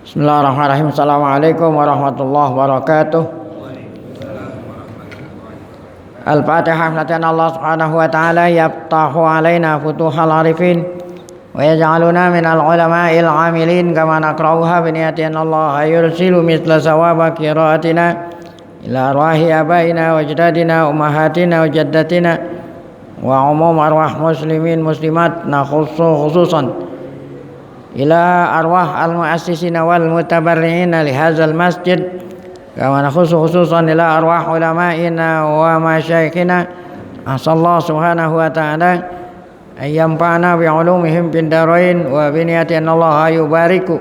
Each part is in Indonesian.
Bismillahirrahmanirrahim. Assalamualaikum warahmatullahi wabarakatuh. Al-Fatihah. Latihan Allah subhanahu wa ta'ala yaftahu alaina futuhal arifin wa yaj'aluna minal ulama'il amilin kama naqra'uha biniyati Allah yursilu mithla sawaba qira'atina ila arwahi abaina wa ajdadina ummahatina wa jaddatina wa umum arwah muslimin muslimat nakhussu khususan ila arwah al-mu'assisina wal mutabarri'ina li hadzal masjid kama nakhussu khususan ila arwah ulama'ina wa masyayikhina asallahu subhanahu wa ta'ala ayyamfa'na bi ulumihim fid darain wa bi niyatin Allah yubariku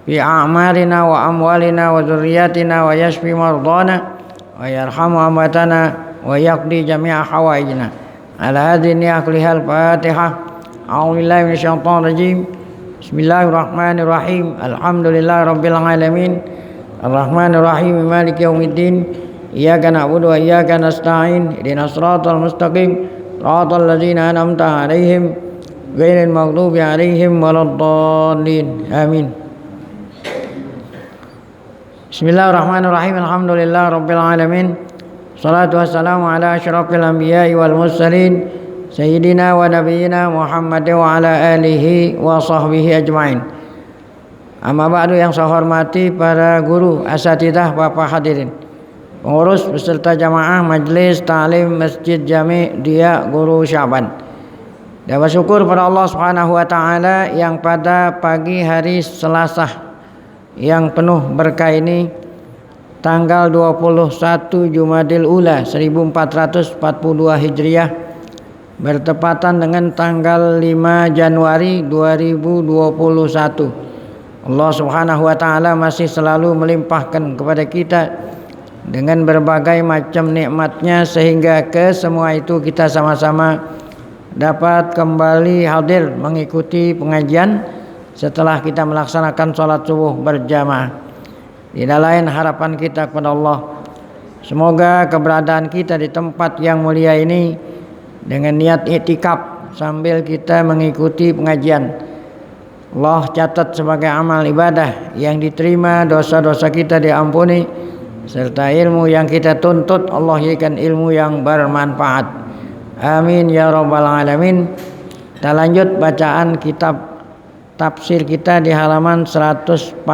fi a'marina wa amwalina wa dzurriyyatina wa yashfi mardana wa yarhamu amwatana wa yaqdi jami'a hawaijina ala hadhihi niyyah kullihal Fatihah. A'udzu billahi minasyaitonir rajim. Bismillahirrahmanirrahim. Alhamdulillahi rabbil alamin. Arrahmanir rahim. Maliki yaumiddin. Iyyaka na'budu wa iyyaka nasta'in. Ihdinas siratal mustaqim. Siratal ladzina an'amta 'alaihim ghairil maghdubi 'alaihim waladdallin. Amin. Bismillahirrahmanirrahim. Alhamdulillahi rabbil alamin. Shalatu wassalamu ala asyrafil anbiya'i wal mursalin Sayyidina wa nabiyyina Muhammad wa ala alihi wa sahbihi ajma'in. Amma ba'du, yang saya hormati para guru, asatidzah, bapak hadirin, pengurus beserta jamaah Majelis Ta'lim Masjid Jami' Dia Guru Syaban. Dan bersyukur pada Allah Subhanahu wa taala yang pada pagi hari Selasa yang penuh berkah ini, tanggal 21 Jumadil Ula 1442 Hijriah, bertepatan dengan tanggal 5 Januari 2021. Allah Subhanahu wa taala masih selalu melimpahkan kepada kita dengan berbagai macam nikmatnya, sehingga ke semua itu kita sama-sama dapat kembali hadir mengikuti pengajian setelah kita melaksanakan sholat subuh berjamaah. Tidak lain harapan kita kepada Allah, semoga keberadaan kita di tempat yang mulia ini dengan niat i'tikaf sambil kita mengikuti pengajian, Allah catat sebagai amal ibadah yang diterima, dosa-dosa kita diampuni, serta ilmu yang kita tuntut Allah jadikan ilmu yang bermanfaat. Amin ya rabbal alamin. Kita lanjut bacaan kitab tafsir kita di halaman 149.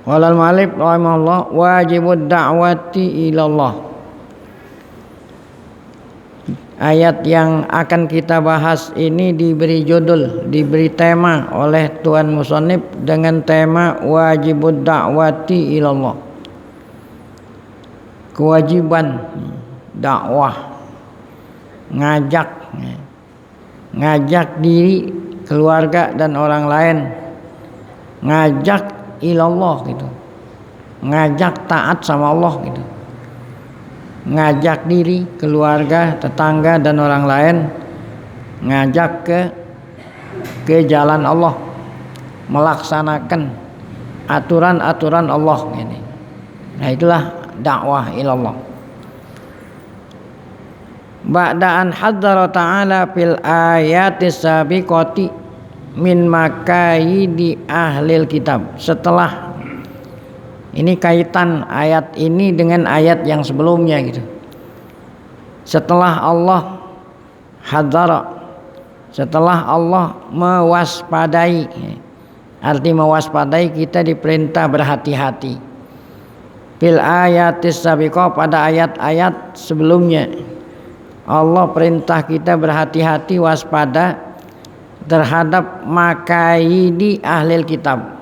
Walal mu'allif rahimahullah, wajibud da'wati ilallah. Ayat yang akan kita bahas ini diberi judul, diberi tema oleh Tuan Musannif dengan tema wajibud da'wati ilallah. Kewajiban dakwah, ngajak diri, keluarga dan orang lain, ngajak ilallah gitu, ngajak taat sama Allah gitu, ngajak diri, keluarga, tetangga dan orang lain, ngajak ke jalan Allah, melaksanakan aturan-aturan Allah ini. Nah, itulah dakwah ilallah. Ba'da an hadzara ta'ala fil ayatis sabiqati min makayidi ahlil kitab. Setelah ini kaitan ayat ini dengan ayat yang sebelumnya gitu. Setelah Allah hadzara, setelah Allah mewaspadai, arti mewaspadai kita diperintah berhati-hati. Fil ayatis sabiqah, pada ayat-ayat sebelumnya Allah perintah kita berhati-hati, waspada terhadap makayidi ahlil kitab,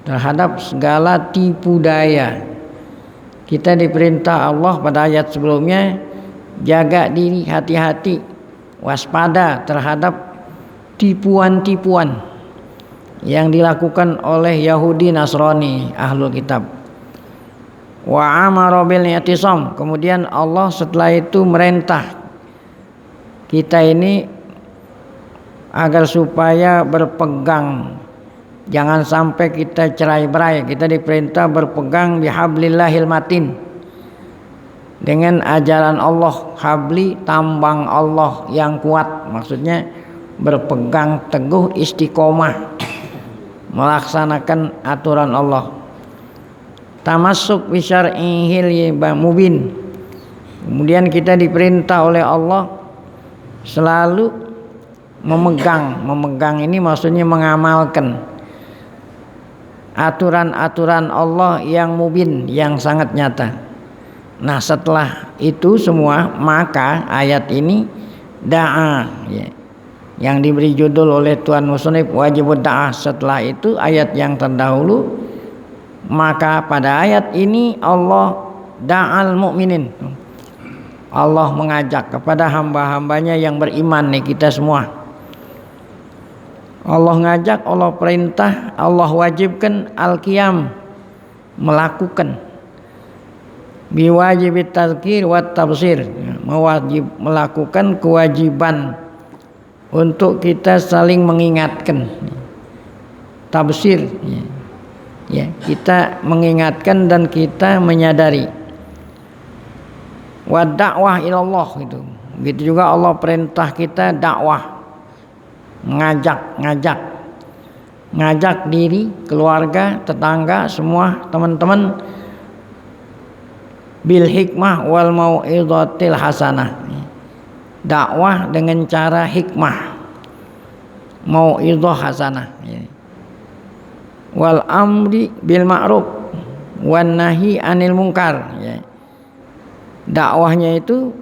terhadap segala tipu daya. Kita diperintah Allah pada ayat sebelumnya jaga diri, hati-hati, waspada terhadap tipuan-tipuan yang dilakukan oleh Yahudi Nasrani ahlul kitab. Wa amara bil i'tisam, kemudian Allah setelah itu merintah kita ini agar supaya berpegang, jangan sampai kita cerai-berai. Kita diperintah berpegang bihablillahil matin, dengan ajaran Allah. Habli, tambang Allah yang kuat, maksudnya berpegang teguh istiqomah melaksanakan aturan Allah. Tamassuk bi syar'ihil mubin. Kemudian kita diperintah oleh Allah selalu memegang ini maksudnya mengamalkan aturan-aturan Allah yang mubin, yang sangat nyata. Nah, setelah itu semua maka ayat ini da'a ya, yang diberi judul oleh Tuan Musonib wajibud da'ah. Setelah itu ayat yang terdahulu, maka pada ayat ini Allah da'al mu'minin, Allah mengajak kepada hamba-hambanya yang beriman nih, kita semua. Allah ngajak, Allah perintah, Allah wajibkan al-qiyam, melakukan biwajibit tazkir wat tabsir, melakukan kewajiban untuk kita saling mengingatkan, tabsir ya, kita mengingatkan dan kita menyadari. Wa dakwah ilallah itu. Begitu juga Allah perintah kita dakwah, ngajak diri, keluarga, tetangga, semua teman-teman bil hikmah wal mau'izatil hasanah. Dakwah dengan cara hikmah, mau'izah hasanah. Wal amri bil ma'ruf wan nahi anil munkar. Dakwahnya itu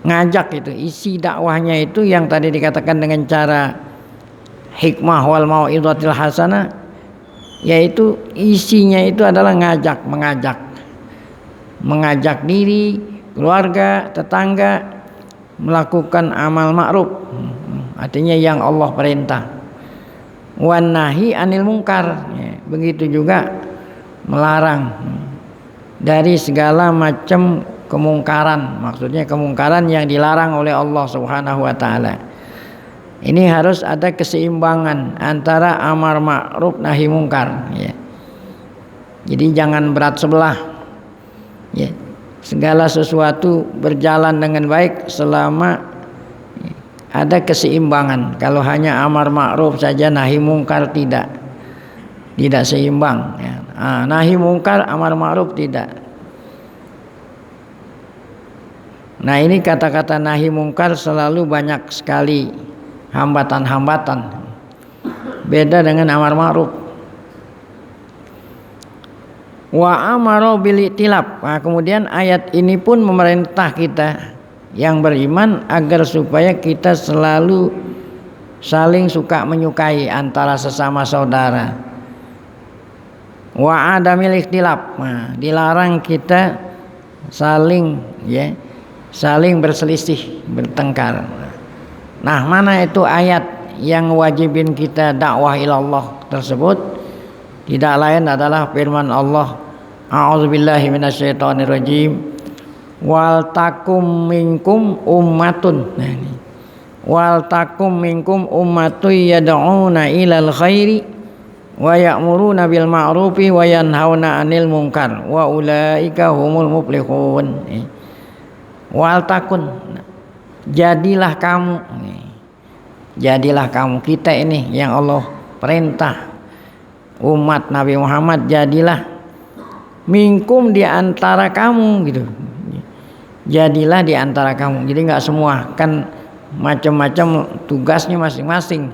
ngajak, itu isi dakwahnya itu yang tadi dikatakan dengan cara hikmah wal mau'izatil hasanah, yaitu isinya itu adalah mengajak diri, keluarga, tetangga melakukan amal ma'ruf, artinya yang Allah perintah. Wan nahi anil munkar, begitu juga melarang dari segala macam kemungkaran, maksudnya kemungkaran yang dilarang oleh Allah Subhanahu wa taala. Ini harus ada keseimbangan antara amar ma'ruf nahi mungkar ya. Jadi jangan berat sebelah ya. Segala sesuatu berjalan dengan baik selama ada keseimbangan. Kalau hanya amar ma'ruf saja nahi mungkar tidak seimbang ya. Nahi mungkar, amar ma'ruf tidak. Nah, ini kata-kata nahi mungkar selalu banyak sekali hambatan-hambatan. Beda dengan amar ma'ruf. Wa amara bil itilab. Nah, kemudian ayat ini pun memerintah kita yang beriman agar supaya kita selalu saling suka menyukai antara sesama saudara. Wa adamil ikhtilaf. Nah, dilarang kita saling berselisih, bertengkar. Nah, mana itu ayat yang wajibin kita dakwah ilallah tersebut? Tidak lain adalah firman Allah, a'udzubillahi minasyaitonirrajim, wal takum minkum ummatun. Nah, ini wal takum minkum ummatun yad'una ilal khairi wa ya'muruna bil ma'rufi wa yanhauna 'anil munkar wa ulaika humul muflihun. Wal takun, jadilah kamu, kita ini yang Allah perintah umat Nabi Muhammad, jadilah minkum di antara kamu gitu. Jadilah di antara kamu. Jadi enggak semua, kan macam-macam tugasnya masing-masing.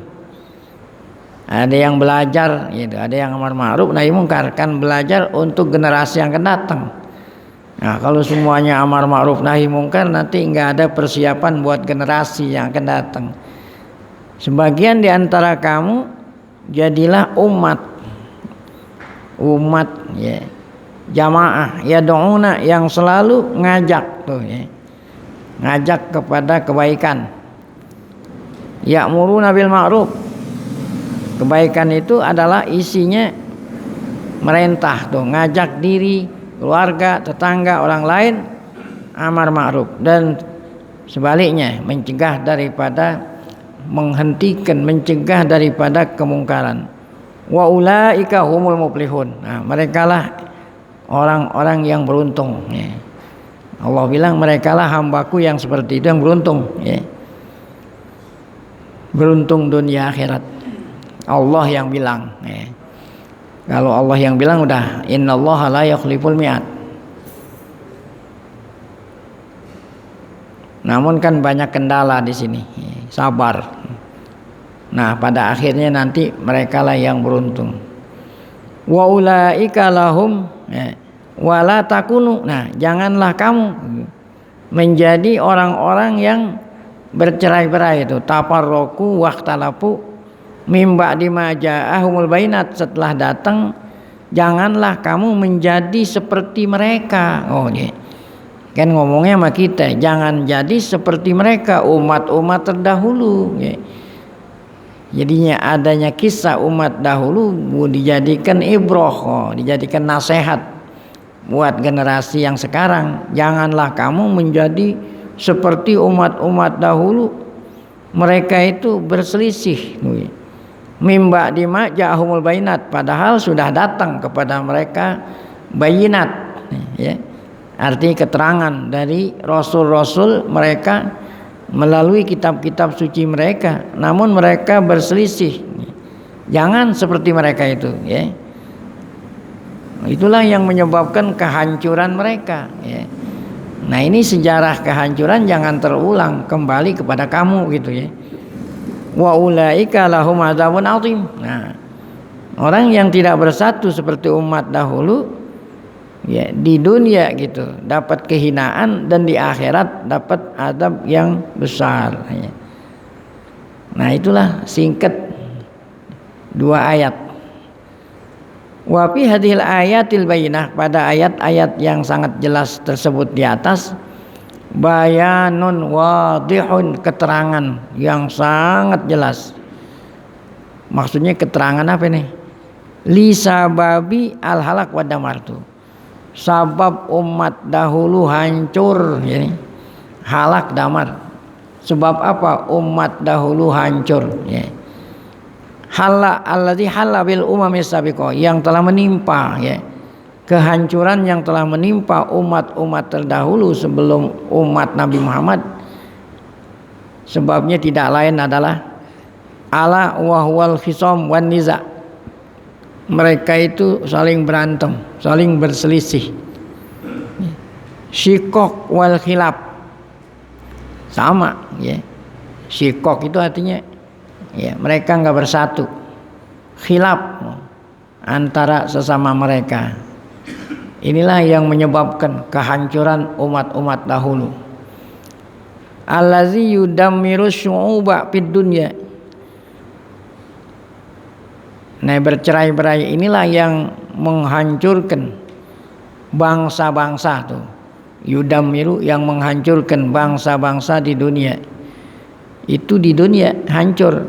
Ada yang belajar gitu, ada yang amar ma'ruf nahi mungkar, kan belajar untuk generasi yang akan datang. Nah, kalau semuanya amar ma'ruf nahi mungkar, nanti enggak ada persiapan buat generasi yang akan datang. Sebagian di antara kamu jadilah umat ya, jamaah ya, douna yang selalu ngajak tuh ya, ngajak kepada kebaikan. Ya'muruna bil ma'ruf, kebaikan itu adalah isinya merintah tuh, ngajak diri, keluarga, tetangga, orang lain amar ma'ruf, dan sebaliknya mencegah daripada kemungkaran. Wa ulaika humul muflihun. Nah, merekalah orang-orang yang beruntung ya. Allah bilang merekalah hambaku yang seperti itu yang beruntung ya. beruntung dunia akhirat. Allah yang bilang. Kalau Allah yang bilang udah innallaha la yukhliful mi'ad. Namun kan banyak kendala di sini. Sabar. Nah, pada akhirnya nanti mereka lah yang beruntung. Wa ulaika lahum wala takunu. Nah, janganlah kamu menjadi orang-orang yang bercerai-berai itu. Tafarraqu waqtalafu mimba di maja'ahumul bainat, setelah datang janganlah kamu menjadi seperti mereka. Oh ya. Kan ngomongnya sama kita, jangan jadi seperti mereka, umat-umat terdahulu ya. Jadinya adanya kisah umat dahulu dijadikan ibrah, dijadikan nasihat buat generasi yang sekarang. Janganlah kamu menjadi seperti umat-umat dahulu, mereka itu berselisih. Mimba dima ja'ahumul bayinat, padahal sudah datang kepada mereka bayinat ya. Arti keterangan dari rasul-rasul mereka melalui kitab-kitab suci mereka, namun mereka berselisih. Jangan seperti mereka itu ya. Itulah yang menyebabkan kehancuran mereka ya. Nah, ini sejarah kehancuran jangan terulang kembali kepada kamu gitu ya. Wa ulaika lahum adzabun adzim. Nah, orang yang tidak bersatu seperti umat dahulu ya, di dunia gitu dapat kehinaan dan di akhirat dapat azab yang besar ya. Nah, itulah singkat 2 ayat. Wa fi hadhil ayatil bayyinah, pada ayat-ayat yang sangat jelas tersebut di atas, bayanun wadihun, keterangan yang sangat jelas. Maksudnya keterangan apa nih? Li sababi al halak wa damartu, sabab umat dahulu hancur ya. Halak damar, sebab apa umat dahulu hancur ya. Hala alladzi hala bil umami sabiqah, yang telah menimpa ya, kehancuran yang telah menimpa umat-umat terdahulu sebelum umat Nabi Muhammad. Sebabnya tidak lain adalah ala wahwal khisam wan niza, mereka itu saling berantem, saling berselisih. Syikok wal khilaf, sama ya. Syikok itu artinya ya, mereka enggak bersatu. Khilaf antara sesama mereka. Inilah yang menyebabkan kehancuran umat-umat dahulu. Allazi yudammiru syu'uba fid dunya. Nah, bercerai-berai inilah yang menghancurkan bangsa-bangsa tuh. Yudammiru, yang menghancurkan bangsa-bangsa di dunia. Itu di dunia hancur.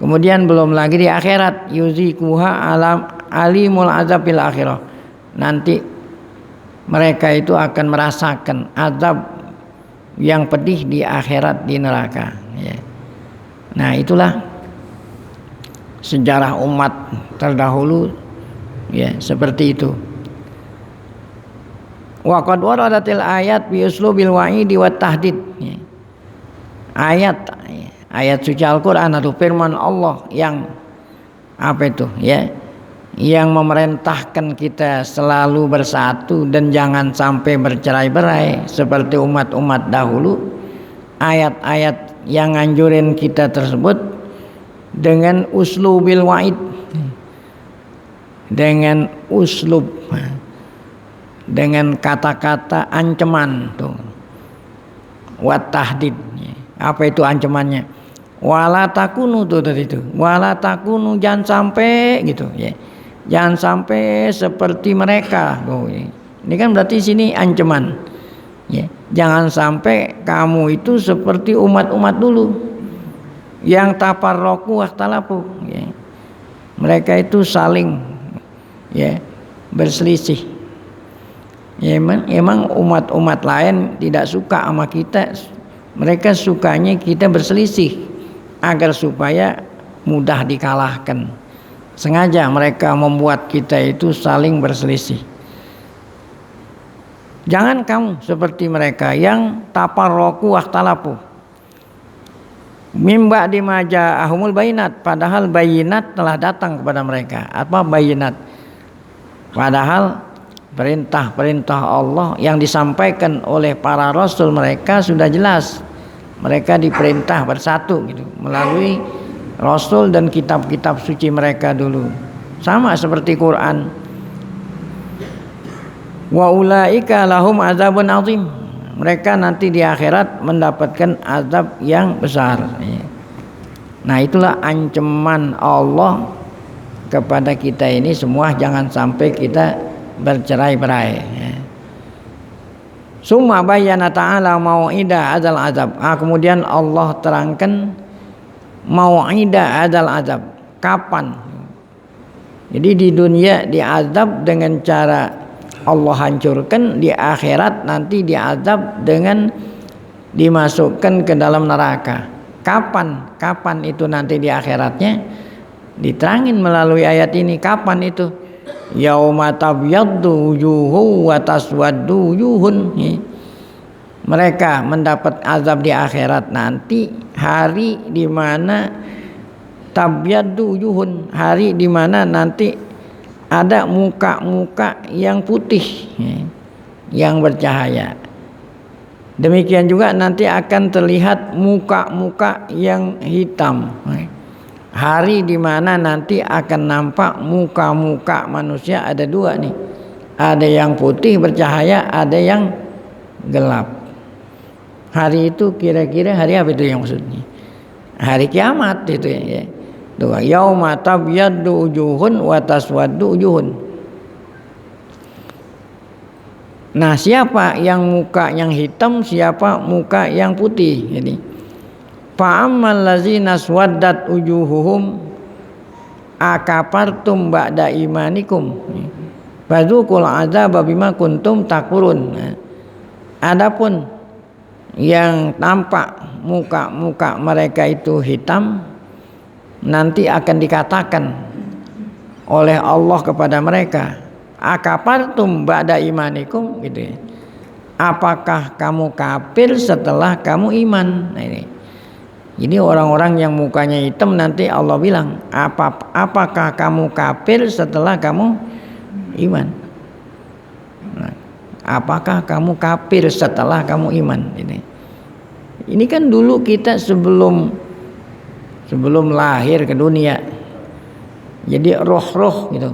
Kemudian belum lagi di akhirat, yuzikuha alam alimul azab fil akhirah. Nanti mereka itu akan merasakan azab yang pedih di akhirat, di neraka ya. Nah, itulah sejarah umat terdahulu ya, seperti itu. Wa qad waradatil ayat bi uslubil wa'idi wat tahdid ya. Ayat suci Al-Qur'an atau firman Allah yang apa itu ya, yang memerintahkan kita selalu bersatu dan jangan sampai bercerai-berai seperti umat-umat dahulu. Ayat-ayat yang nganjurin kita tersebut dengan uslubil wa'id, dengan uslub, dengan kata-kata ancaman tuh, wat tahdid. Apa itu ancamannya? Wala takunu tuh tadi itu. Wala takunu, jangan sampai gitu ya. Jangan sampai seperti mereka. Oh, ya. Ini kan berarti sini ancaman. Ya. Jangan sampai kamu itu seperti umat-umat dulu yang tafarraqu wakhtalafu ya. Mereka itu saling ya berselisih. Ya, emang umat-umat lain tidak suka sama kita. Mereka sukanya kita berselisih agar supaya mudah dikalahkan. Sengaja mereka membuat kita itu saling berselisih. Jangan kamu seperti mereka yang tafarraqu wakhtalafu. Mimba di maja'ahumul bayinat, padahal bayinat telah datang kepada mereka. Apa bayinat? Padahal perintah-perintah Allah yang disampaikan oleh para rasul mereka sudah jelas. Mereka diperintah bersatu gitu melalui rasul dan kitab-kitab suci mereka dulu. Sama seperti Quran. Wa ulaika lahum azabun azim. Mereka nanti di akhirat mendapatkan azab yang besar. Nah, itulah ancaman Allah kepada kita ini semua, jangan sampai kita bercerai-berai. Summa bayyana ta'ala mau'ida adzal azab. Kemudian Allah terangkan mau'ida adzal azab. Kapan? Jadi di dunia diazab dengan cara Allah hancurkan, di akhirat nanti diazab dengan dimasukkan ke dalam neraka. Kapan? Kapan itu nanti di akhiratnya? Diterangin melalui ayat ini. Kapan itu? Yauma tabyaddu wujuhu wa taswaddu wujuhun. Mereka mendapat azab di akhirat nanti hari di mana tabyaddu wujuhun, hari di mana nanti ada muka-muka yang putih, yang bercahaya. Demikian juga nanti akan terlihat muka-muka yang hitam. Hari di mana nanti akan nampak muka-muka manusia ada dua nih. Ada yang putih bercahaya, ada yang gelap. Hari itu kira-kira hari apa itu yang maksudnya? Hari kiamat itu ya. Yauma tabyaddu wujuhun wa taswaddu wujuhun. Nah, siapa yang muka yang hitam, siapa muka yang putih. Jadi fa ammal ladzina swaddat wujuhuhum akapartum ba'da imanikum fadzuqul adzaba bima kuntum takfurun. Adapun yang tampak muka-muka mereka itu hitam, nanti akan dikatakan oleh Allah kepada mereka, akapartum ba'da imanikum, gitu ya. Apakah kamu kafir setelah kamu iman? Nah, ini. Jadi orang-orang yang mukanya hitam nanti Allah bilang, apakah kamu kafir setelah kamu iman? Nah, apakah kamu kafir setelah kamu iman? Ini kan dulu kita sebelum lahir ke dunia, jadi roh-roh gitu,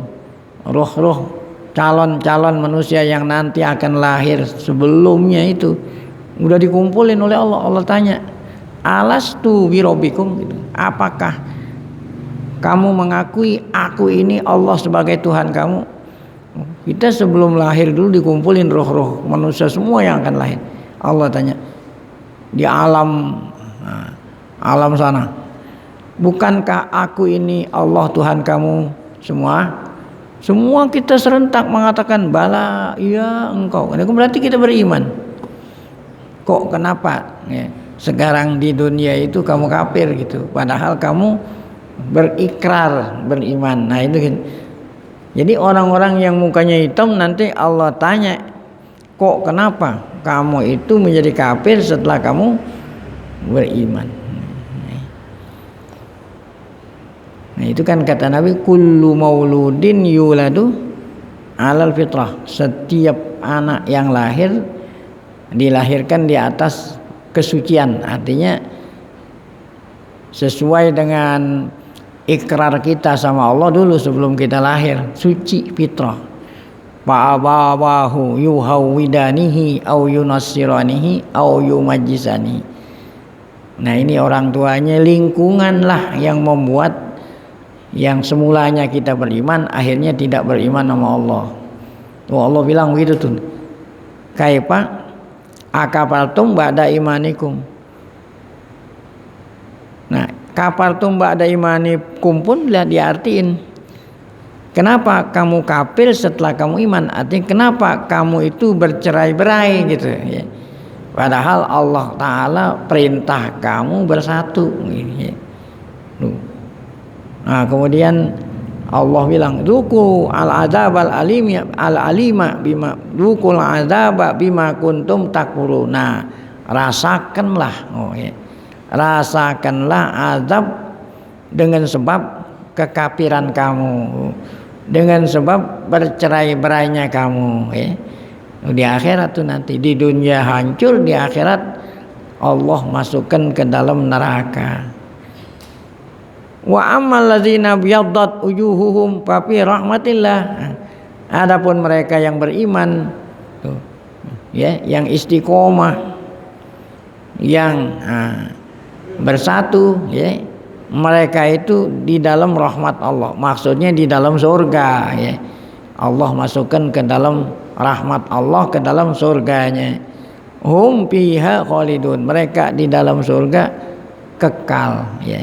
roh-roh calon-calon manusia yang nanti akan lahir sebelumnya itu udah dikumpulin oleh Allah. Allah tanya, alastu birabbikum, gitu. Apakah kamu mengakui aku ini Allah sebagai Tuhan kamu? Kita sebelum lahir dulu dikumpulin roh-roh manusia semua yang akan lahir. Allah tanya di alam sana, bukankah aku ini Allah Tuhan kamu semua? Semua kita serentak mengatakan bala, iya engkau. Ini berarti kita beriman. Kok kenapa ya, sekarang di dunia itu kamu kafir gitu, padahal kamu berikrar beriman. Nah itu gitu. Jadi orang-orang yang mukanya hitam nanti Allah tanya, kok kenapa kamu itu menjadi kafir setelah kamu beriman? Nah itu kan kata Nabi, kullu mauludin yuladu alal fitrah. Setiap anak yang lahir dilahirkan di atas kesucian, artinya sesuai dengan ikrar kita sama Allah dulu sebelum kita lahir, suci fitrah. Fa'abawahu yuhawwidanihi au yunassiranihi au yumajjisani. Nah ini orang tuanya, lingkungan lah yang membuat yang semulanya kita beriman akhirnya tidak beriman sama Allah. Tuh Allah bilang begitu tuh. Kaifa akapartum ba'da imanikum. Nah, kafartum ba'da imanikum pun lah diartiin. Kenapa kamu kafir setelah kamu iman? Artinya kenapa kamu itu bercerai-berai gitu ya. Padahal Allah Ta'ala perintah kamu bersatu gitu. Nah, kemudian Allah bilang, "Dzuku al-adzab al-alima bima dzukul adzaba bima kuntum takfurun." Nah, rasakanlah rasakanlah azab dengan sebab kekafiran kamu, dengan sebab bercerai-berainya kamu, ya. Di akhirat tuh nanti, di dunia hancur, di akhirat Allah masukkan ke dalam neraka. Wa ammal ladzina biyaddat wujuhuhum fa fi rahmatillah. Adapun mereka yang beriman tuh, ya, yang istiqomah, yang bersatu, ya, mereka itu di dalam rahmat Allah. Maksudnya di dalam surga, ya. Allah masukkan ke dalam rahmat Allah, ke dalam surganya. Hum fiha khalidun. Mereka di dalam surga kekal, ya.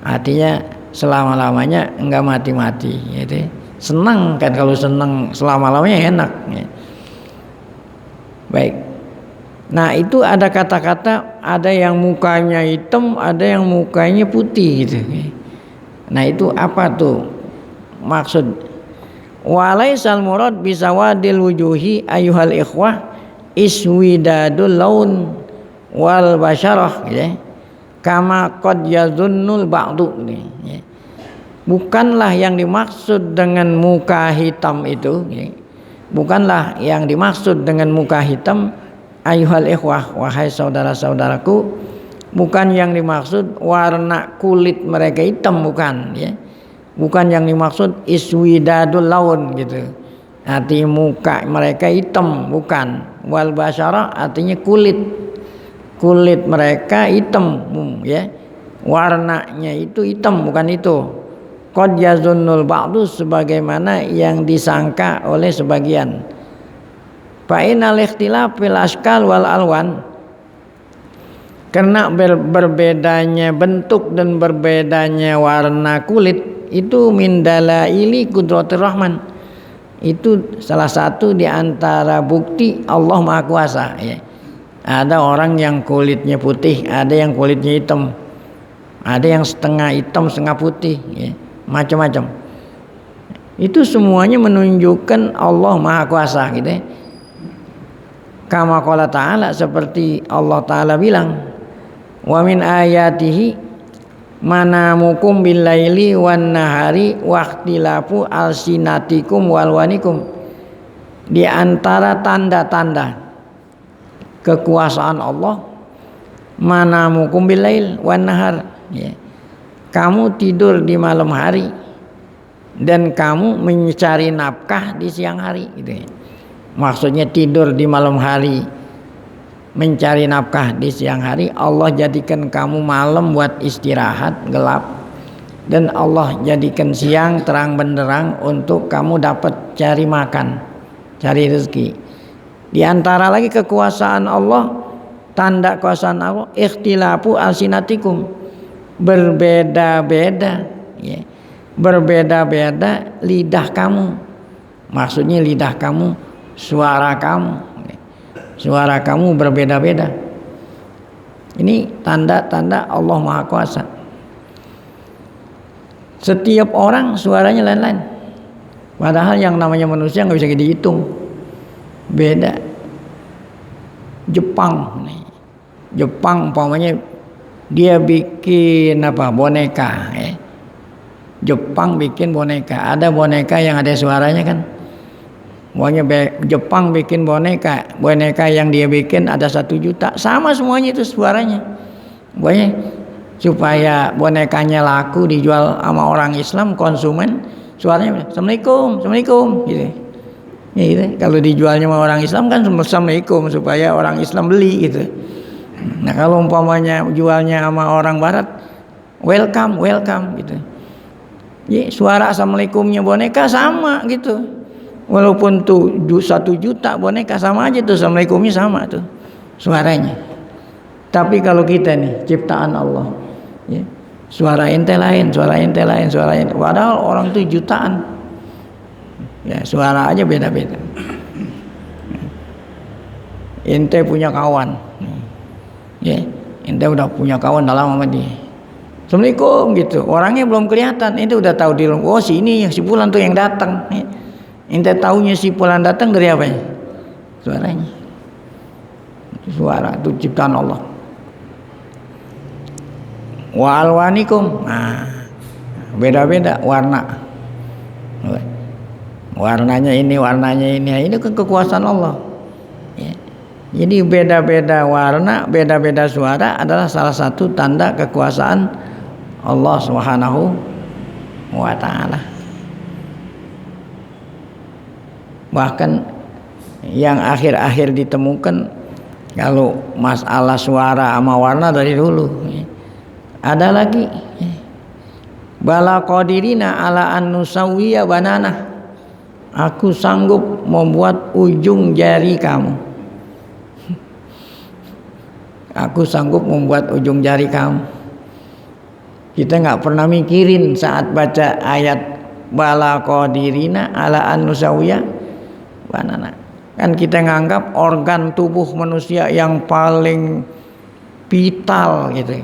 Artinya selama-lamanya enggak mati-mati, gitu. Senang kan, kalau senang selama-lamanya enak, ya. Baik. Nah, itu ada kata-kata, ada yang mukanya hitam, ada yang mukanya putih, gitu. Nah, itu apa tuh maksud? Walaisal murad bisawadil wujuhi ayyuhal ikhwah iswidadul laun wal basyarah, ya. Kama qad yazunnul ba'du, ya. Bukanlah yang dimaksud dengan muka hitam itu, ya. Bukanlah yang dimaksud dengan muka hitam ayyuhal ikhwah, wahai saudara-saudaraku, bukan yang dimaksud warna kulit mereka hitam, bukan, ya. Bukan yang dimaksud iswidadul laun, gitu. Artinya muka mereka hitam, bukan. Wal basyarah artinya kulit. Kulit mereka hitam, ya. Warnanya itu hitam, bukan itu. Qad yazunnul ba'du, sebagaimana yang disangka oleh sebagian. Fa innal ikhtilaf fil askal wal alwan, karena berbedanya bentuk dan berbedanya warna kulit itu min dalaili qudratir rahman, itu salah satu di antara bukti Allah Maha Kuasa, ya. Ada orang yang kulitnya putih, ada yang kulitnya hitam, ada yang setengah hitam setengah putih, ya. Macam-macam. Itu semuanya menunjukkan Allah Maha Kuasa, gitu, ya. Kama qala ta'ala, seperti Allah Ta'ala bilang, wa min ayatihi manamukum bil laili wan nahari waqtilafu alsinatikum walwanikum. Di antara tanda-tanda kekuasaan Allah, manamukum bil lail wan nahar, ya. Kamu tidur di malam hari dan kamu mencari nafkah di siang hari, gitu, ya. Maksudnya tidur di malam hari, mencari nafkah di siang hari. Allah jadikan kamu malam buat istirahat gelap, dan Allah jadikan siang terang benderang untuk kamu dapat cari makan, cari rezeki. Di antara lagi kekuasaan Allah, tanda kekuasaan Allah, ikhtilafu alsinatikum, berbeda-beda, ya. Berbeda-beda lidah kamu. Maksudnya lidah kamu, suara kamu. Suara kamu berbeda-beda. Ini tanda-tanda Allah Maha Kuasa. Setiap orang suaranya lain-lain. Padahal yang namanya manusia nggak bisa dihitung. Beda. Jepang, Jepang umpamanya dia bikin boneka, ya. Jepang bikin boneka. Ada boneka yang ada suaranya, kan. Pokoknya Jepang bikin boneka yang dia bikin ada 1 juta, sama semuanya itu suaranya. Pokoknya supaya bonekanya laku dijual sama orang Islam, konsumen, suaranya Assalamualaikum, Assalamualaikum, gitu. Ya, gitu. Kalau dijualnya sama orang Islam kan Assalamualaikum, supaya orang Islam beli, gitu. Nah, kalau umpamanya jualnya sama orang Barat, welcome, welcome, gitu. Ya, suara Assalamualaikumnya boneka sama, gitu. Walaupun tuh 1 juta boneka, sama aja tuh Assalamualaikumnya sama tuh suaranya. Tapi kalau kita nih ciptaan Allah, ya, suara ente lain, suara ente lain, suara ente. Padahal orang tuh jutaan, ya, suara aja beda-beda. Ente punya kawan, ya, ente udah punya kawan dalam sama dia. Assalamualaikum, gitu. Orangnya belum kelihatan, ente udah tahu di oh sini si Fulan tuh yang datang. Ya. Ente taunya si Fulan datang dari apa? Suaranya. Suara itu ciptaan Allah. Wa alwanikum. Nah, beda-beda warna. Warnanya ini, warnanya ini. Ini kan kekuasaan Allah. Ya. Jadi beda-beda warna, beda-beda suara adalah salah satu tanda kekuasaan Allah Subhanahu wa ta'ala. Bahkan yang akhir-akhir ditemukan kalau masalah suara sama warna dari dulu. Ada lagi. Bala qadirina ala an nusawwiya banana. Aku sanggup membuat ujung jari kamu. Aku sanggup membuat ujung jari kamu. Kita nggak pernah mikirin saat baca ayat bala qadirina ala an nusawwiya banana. Kan kita nganggap organ tubuh manusia yang paling vital gitu.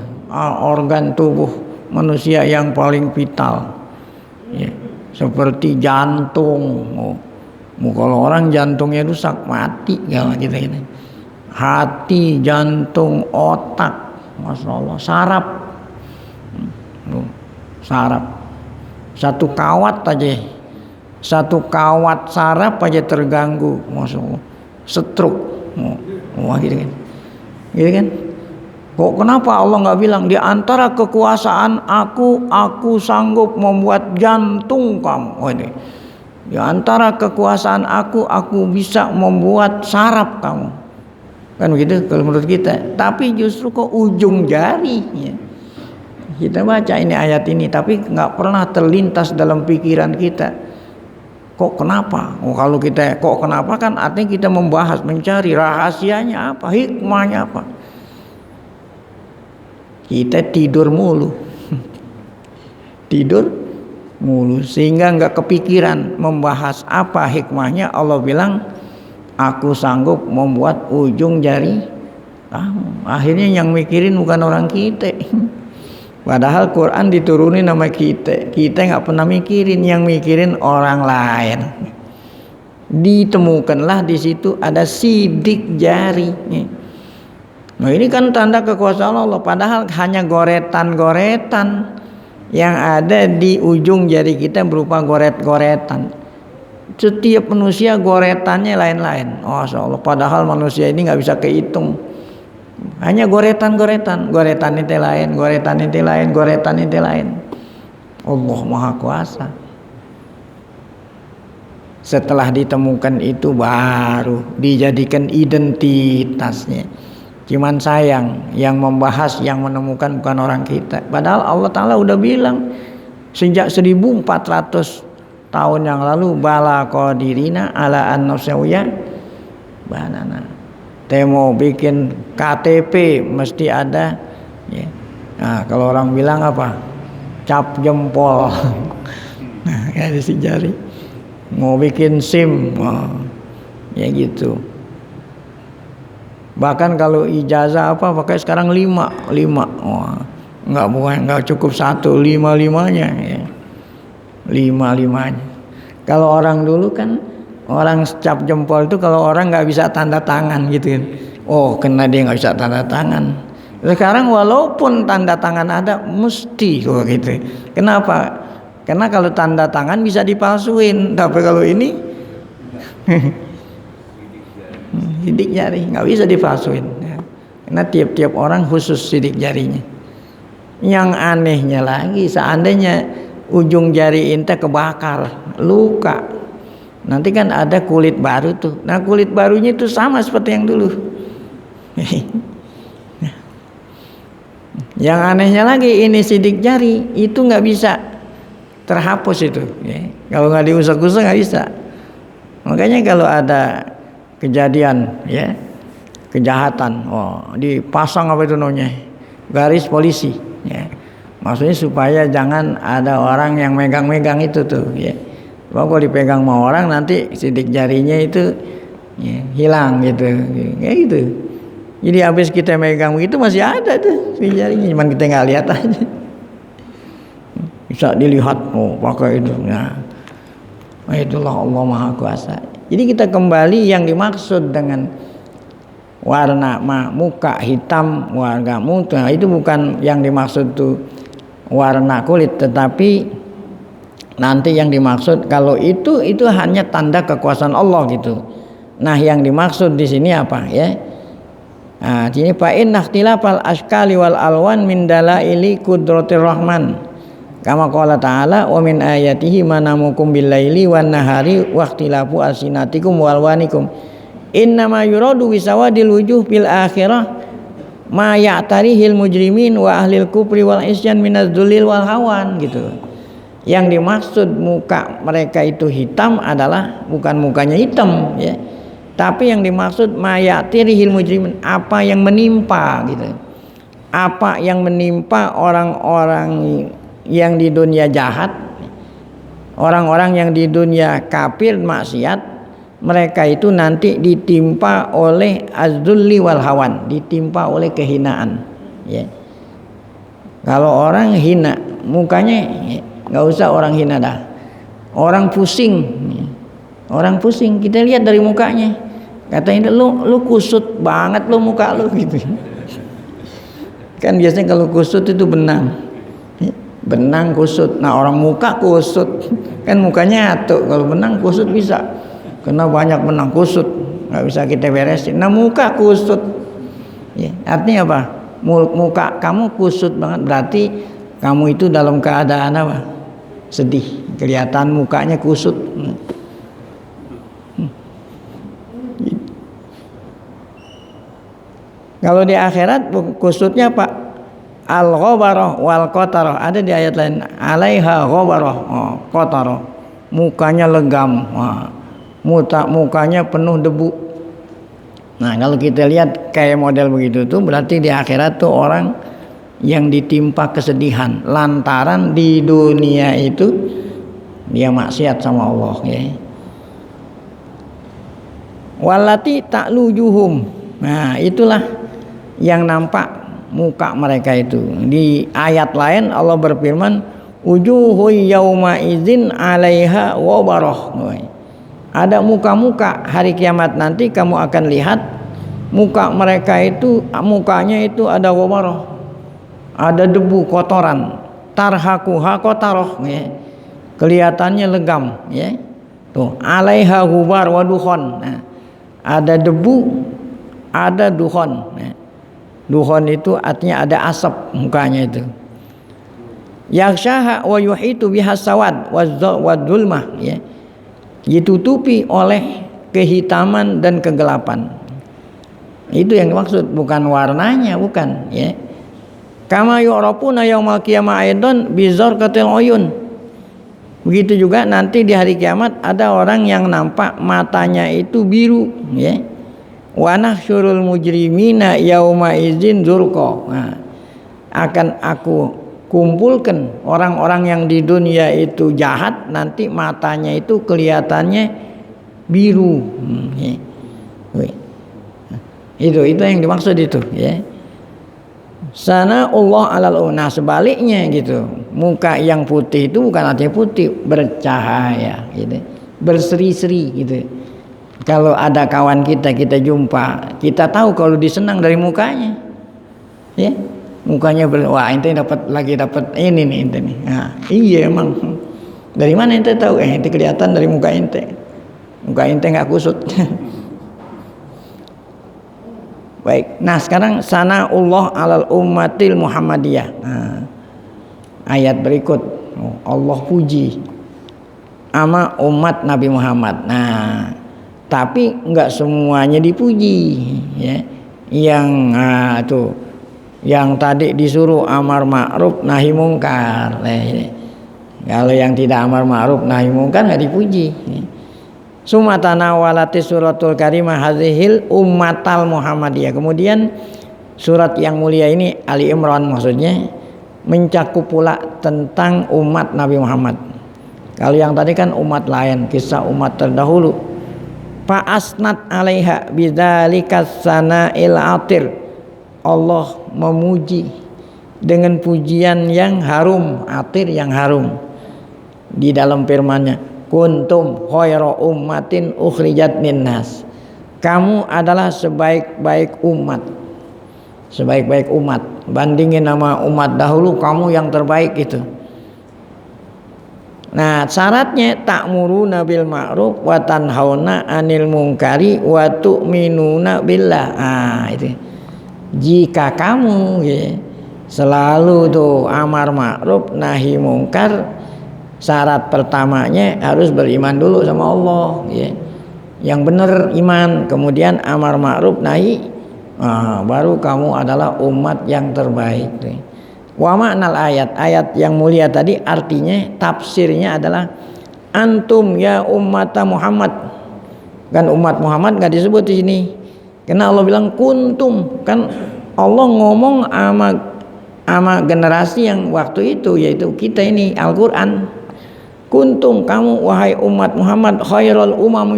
Organ tubuh manusia yang paling vital. Ya, seperti jantung. Kalau orang jantungnya rusak mati kalau gitu. Hati, jantung, otak, Masya Allah, saraf. Saraf. Satu kawat saraf aja terganggu, Masya Allah, stroke. Wah gitu kan. Gitu kan? Kok kenapa Allah nggak bilang di antara kekuasaan aku sanggup membuat jantung kamu. Oh ini. Di antara kekuasaan aku bisa membuat saraf kamu. Kan begitu kalau menurut kita. Tapi justru kok ujung jari. Ya. Kita baca ini ayat ini, tapi nggak pernah terlintas dalam pikiran kita. Kok kenapa? Oh, kalau kita kok kenapa kan artinya kita membahas, mencari rahasianya apa, hikmahnya apa. Kita tidur mulu. Tidur mulu sehingga nggak kepikiran membahas apa hikmahnya. Allah bilang aku sanggup membuat ujung jari kamu. Akhirnya yang mikirin bukan orang kita. Padahal Quran diturunin nama kita. Kita nggak pernah mikirin, yang mikirin orang lain. Ditemukanlah di situ ada sidik jari. Nah ini kan tanda kekuasaan Allah. Padahal hanya goretan-goretan yang ada di ujung jari kita berupa goret-goretan. Setiap manusia goretannya lain-lain. Masya Allah. Padahal manusia ini nggak bisa kehitung. Hanya goretan-goretan. Goretan itu lain, goretan itu lain, goretan itu lain. Allah Maha Kuasa. Setelah ditemukan itu baru dijadikan identitasnya. Cuman sayang yang membahas, yang menemukan bukan orang kita. Padahal Allah Ta'ala udah bilang sejak 1400 tahun yang lalu bala qadirina ala an nusawwiya banana. Mau bikin KTP mesti ada ya. Nah, kalau orang bilang apa? Cap jempol. Nah, kayak si jari. Mau bikin SIM, ya gitu. Bahkan kalau ijazah apa pakai sekarang 5. Wah, enggak cukup 1, 5-5-nya ya. 5-5-nya. Kalau orang dulu kan orang cap jempol itu kalau orang nggak bisa tanda tangan gitu kan. Oh, kena dia nggak bisa tanda tangan. Sekarang walaupun tanda tangan ada mesti kok gitu. Kenapa? Karena kalau tanda tangan bisa dipalsuin. Tapi kalau ini sidik jari nggak bisa dipalsuin ya. Karena tiap-tiap orang khusus sidik jarinya. Yang anehnya lagi seandainya ujung jari ente kebakar, luka, nanti kan ada kulit baru tuh. Nah kulit barunya itu sama seperti yang dulu. Yang anehnya lagi ini sidik jari itu nggak bisa terhapus itu ya. Kalau nggak diusap-usap nggak bisa. Makanya kalau ada kejadian ya, kejahatan, dipasang apa itu namanya, garis polisi ya. Maksudnya supaya jangan ada orang yang megang-megang itu tuh ya. Kalau dipegang sama orang nanti sidik jarinya itu ya, hilang gitu. Kayak gitu. Jadi habis kita megang itu masih ada tuh sidik jarinya, cuman kita nggak lihat aja. Bisa dilihat pakai itu ya. Itulah Allah Maha Kuasa. Jadi kita kembali yang dimaksud dengan warna muka hitam warnamu, nah, itu bukan yang dimaksud tuh warna kulit, tetapi nanti yang dimaksud kalau itu hanya tanda kekuasaan Allah gitu. Nah, yang dimaksud di sini apa ya? Nah, sini fa inna ikhtilafal ashkali wal alwan min dalaili qudratir rahman. Kama qala ta'ala wa min ayatihi manamukum bil laili wan nahari wa ikhtilafu alsinatikum wal alwanikum. Innama yuradu bisawadil wujuh fil akhirah ma ya'tarihil mujrimin wa ahlil kufri wal isyan minaz dzulil wal hawan gitu. Yang dimaksud muka mereka itu hitam adalah bukan mukanya hitam ya. Tapi yang dimaksud ma ya'tarihil mujrimin, apa yang menimpa gitu. Apa yang menimpa orang-orang yang di dunia jahat, orang-orang yang di dunia kafir maksiat, mereka itu nanti ditimpa oleh az-zulli wal hawan, ditimpa oleh kehinaan ya. Kalau orang hina mukanya nggak usah orang hina dah, orang pusing ya. Orang pusing kita lihat dari mukanya, katanya lu kusut banget lu muka lu gitu. Kan biasanya kalau kusut itu benang kusut. Nah, orang muka kusut kan mukanya nyatu, kalau benang kusut bisa. Karena banyak benang kusut, nggak bisa kita beresin. Nah, muka kusut, ya, artinya apa? Muka kamu kusut banget, berarti kamu itu dalam keadaan apa? Sedih, kelihatan mukanya kusut. Kalau di akhirat kusutnya apa? Al-ghabarah wal qatarah, ada di ayat lain. Alaiha ghabarah, qatarah, mukanya legam. Mukanya penuh debu. Nah, kalau kita lihat kayak model begitu tuh berarti di akhirat tuh orang yang ditimpa kesedihan lantaran di dunia itu dia maksiat sama Allah ya. Wallati ta'lujuhum. Nah, itulah yang nampak muka mereka itu. Di ayat lain Allah berfirman, wujuhu yauma idzin 'alaiha ghabarah. Ada muka-muka hari kiamat nanti kamu akan lihat muka mereka itu, mukanya itu ada ghabarah, ada debu kotoran, tarhaquha qatarah ya. Kelihatannya legam ya. Tuh, 'alaiha ghubar wa dukhon. Nah, ada debu, ada dukhon. Nah, dukhon itu artinya ada asap mukanya itu. Yakshaha wa yuhitu bihas sawad wa dzulmah ya. Ditutupi oleh kehitaman dan kegelapan. Itu yang dimaksud, bukan warnanya, bukan ya. Kama yu'rafuna yaumal qiyamah aidan bizarqatil uyun. Begitu juga nanti di hari kiamat ada orang yang nampak matanya itu biru ya. Wa nahsyurul mujrimina yauma idzin zurqa. Nah, akan aku kumpulkan orang-orang yang di dunia itu jahat, nanti matanya itu kelihatannya biru. Ya. Itu yang dimaksud itu ya. Sana Allah alal. Nah, sebaliknya gitu, muka yang putih itu bukan artinya putih, bercahaya gitu, berseri-seri gitu. Kalau ada kawan kita jumpa, kita tahu kalau disenang dari mukanya ya. Mukanya wah ente lagi dapat ini nih ente nih. Nah, iya emang. Dari mana ente tahu? Ente kelihatan dari muka ente. Muka ente nggak kusut. Baik. Nah, sekarang sana'ullah alal ummatil Muhammadiyah. Nah, ayat berikut. Allah puji sama umat Nabi Muhammad. Nah, tapi nggak semuanya dipuji ya. Yang tuh yang tadi disuruh amar ma'ruf nahi mungkar. Kalau yang tidak amar ma'ruf nahi mungkar nggak dipuji. Sumatana walati suratul karimah hadhil ummatal Muhammadiyah. Kemudian surat yang mulia ini Ali Imran maksudnya mencakup pula tentang umat Nabi Muhammad. Kalau yang tadi kan umat lain, kisah umat terdahulu. Fa asnat 'alaiha bidzalikas sana'il atir. Allah memuji dengan pujian yang harum, atir yang harum. Di dalam firman-Nya, kuntum khairu ummatin ukhrijat linnas. kamu adalah sebaik-baik umat. Sebaik-baik umat. Bandingin nama umat dahulu, kamu yang terbaik itu. Nah, syaratnya ta'muruna bil ma'ruf wa tanhauna 'anil munkari wa tu'minuna billah. Ah, itu. Jika kamu ya, selalu tuh amar ma'ruf nahi mungkar, syarat pertamanya harus beriman dulu sama Allah ya. Yang benar iman, kemudian amar ma'ruf nahi, baru kamu adalah umat yang terbaik. Wa ma'nal ayat yang mulia tadi artinya tafsirnya adalah antum ya umat Muhammad. Kan umat Muhammad enggak disebut di sini. Karena Allah bilang kuntum, kan Allah ngomong sama generasi yang waktu itu, yaitu kita ini Al-Qur'an. Kuntum, kamu wahai umat Muhammad, khairul umam,